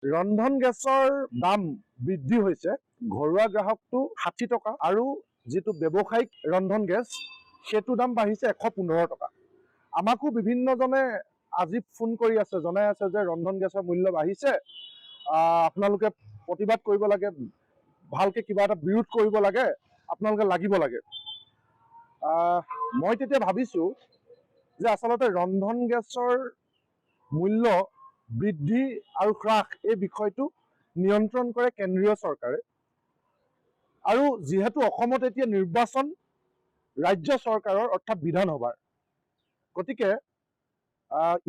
ৰন্ধন গেছৰ দাম বৃদ্ধি হৈছে। ঘৰুৱা গ্ৰাহকটো 60 টকা আৰু যিটো ব্যৱসায়িক ৰন্ধন গেছ সেইটো দাম বাঢ়িছে 115 টকা। আমাকো বিভিন্নজনে আজি ফোন কৰি আছে, জনাই আছে যে ৰন্ধন গেছৰ মূল্য বাঢ়িছে, আপোনালোকে প্ৰতিবাদ কৰিব লাগে, ভালকৈ কিবা এটা বিৰোধ কৰিব লাগে, আপোনালোকে লাগিব লাগে। মই তেতিয়া ভাবিছোঁ যে আচলতে ৰন্ধন গেছৰ মূল্য বৃদ্ধি আৰু হ্ৰাস এই বিষয়টো নিয়ন্ত্ৰণ কৰে কেন্দ্ৰীয় চৰকাৰে। আৰু যিহেতু অসমত এতিয়া নিৰ্বাচন ৰাজ্য চৰকাৰৰ অৰ্থাৎ বিধানসভাৰ, গতিকে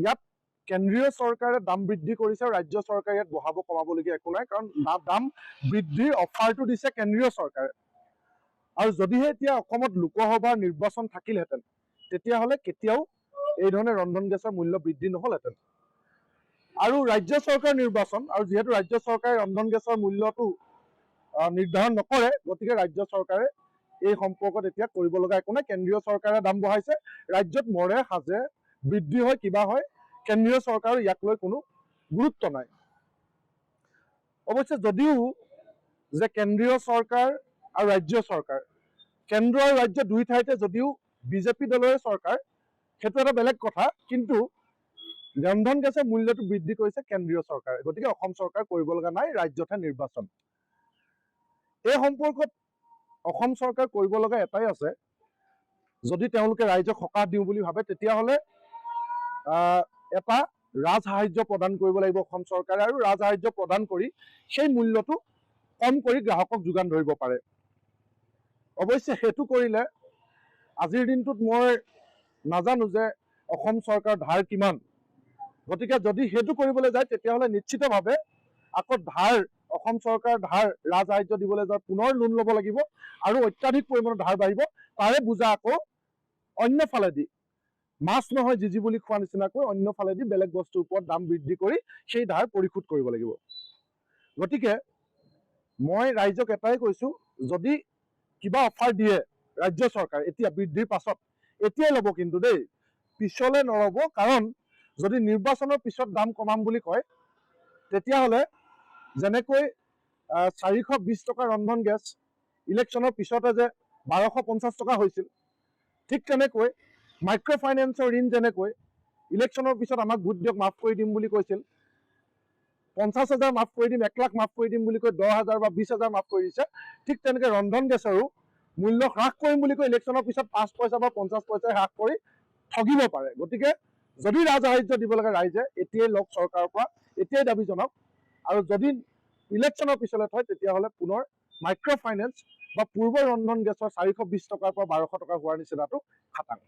ইয়াত কেন্দ্ৰীয় চৰকাৰে দাম বৃদ্ধি কৰিছে আৰু ৰাজ্য চৰকাৰে ইয়াত বঢ়াব কমাবলগীয়া একো নাই, কাৰণ দাম বৃদ্ধিৰ অফাৰটো দিছে কেন্দ্ৰীয় চৰকাৰে। আৰু যদিহে এতিয়া অসমত লোকসভাৰ নিৰ্বাচন থাকিলহেঁতেন তেতিয়াহ'লে কেতিয়াও এই ধৰণে ৰন্ধন গেছৰ মূল্য বৃদ্ধি নহ'লহেঁতেন। আৰু ৰাজ্য চৰকাৰ নিৰ্বাচন, আৰু যিহেতু ৰাজ্য চৰকাৰে ৰন্ধন গেছৰ মূল্যটো নিৰ্ধাৰণ নকৰে, গতিকে ৰাজ্য চৰকাৰে এই সম্পৰ্কত এতিয়া কৰিব লগা একো নাই। কেন্দ্ৰীয় চৰকাৰে দাম বঢ়াইছে, ৰাজ্যত মৰে সাজে বৃদ্ধি হয় কিবা হয়, কেন্দ্ৰীয় চৰকাৰৰ ইয়াক লৈ কোনো গুৰুত্ব নাই। অৱশ্যে যদিও যে কেন্দ্ৰীয় চৰকাৰ আৰু ৰাজ্য চৰকাৰ, কেন্দ্ৰ আৰু ৰাজ্য দুই ঠাইতে যদিও বিজেপি দলৰে চৰকাৰ, সেইটো এটা বেলেগ কথা, কিন্তু ৰন্ধন গেছৰ মূল্যটো বৃদ্ধি কৰিছে কেন্দ্ৰীয় চৰকাৰে। গতিকে অসম চৰকাৰ কৰিব লগা নাই, ৰাজ্যতহে নিৰ্বাচন। এই সম্পৰ্কত অসম চৰকাৰ কৰিব লগা এটাই আছে, যদি তেওঁলোকে ৰাইজক সকাহ দিওঁ বুলি ভাবে তেতিয়াহ'লে এটা ৰাজসাহায্য প্ৰদান কৰিব লাগিব অসম চৰকাৰে, আৰু ৰাজসাহায্য প্ৰদান কৰি সেই মূল্যটো কম কৰি গ্ৰাহকক যোগান ধৰিব পাৰে। অৱশ্যে সেইটো কৰিলে আজিৰ দিনটোত মই নাজানো যে অসম চৰকাৰৰ ধাৰ কিমান, গতিকে যদি সেইটো কৰিবলৈ যায় তেতিয়াহ'লে নিশ্চিতভাৱে আকৌ অসম চৰকাৰৰ ধাৰ ৰাজসাহায্য দিবলৈ যায় পুনৰ লোন ল'ব লাগিব আৰু অত্যাধিক পৰিমাণৰ ধাৰ বাঢ়িব। তাৰে বোজা আকৌ অন্য ফালেদি মাছ নহয় জিজি বুলি খোৱা নিচিনাকৈ অন্য ফালেদি বেলেগ বস্তুৰ ওপৰত দাম বৃদ্ধি কৰি সেই ধাৰ পৰিশোধ কৰিব লাগিব। গতিকে মই ৰাইজক এটাই কৈছোঁ, যদি কিবা অফাৰ দিয়ে ৰাজ্য চৰকাৰে এতিয়া বৃদ্ধিৰ পাছত, এতিয়াই ল'ব কিন্তু দেই, পিছলৈ নল'ব। কাৰণ যদি নিৰ্বাচনৰ পিছত দাম কমাম বুলি কয় তেতিয়াহ'লে যেনেকৈ 420 টকা ৰন্ধন গেছ ইলেকশ্যনৰ পিছতে যে 1250 টকা হৈছিল, ঠিক তেনেকৈ মাইক্ৰ' ফাইনেন্সৰ ঋণ যেনেকৈ ইলেকশ্যনৰ পিছত আমাক ভোট দিয়ক মাফ কৰি দিম বুলি কৈছিল, 50,000 মাফ কৰি দিম, 1 লাখ মাফ কৰি দিম বুলি কৈ 10,000 বা 20,000 মাফ কৰি দিছে, ঠিক তেনেকৈ ৰন্ধন গেছৰো মূল্য হ্ৰাস কৰিম বুলি কৈ ইলেকশ্যনৰ পিছত 5 পইচা বা 50 পইচা হ্ৰাস কৰি ঠগিব পাৰে। গতিকে যদি ৰাজসাহায্য দিব লাগে ৰাইজে এতিয়াই লওক চৰকাৰৰ পৰা, এতিয়াই দাবী জনাওক। আৰু যদি ইলেকশ্যনৰ পিছলৈ থয় তেতিয়াহ'লে পুনৰ মাইক্ৰ' ফাইনেন্স বা পূৰ্বৰ ৰন্ধন গেছৰ 420 টকাৰ পৰা 1200 টকা হোৱাৰ নিচিনাটো খাটাং।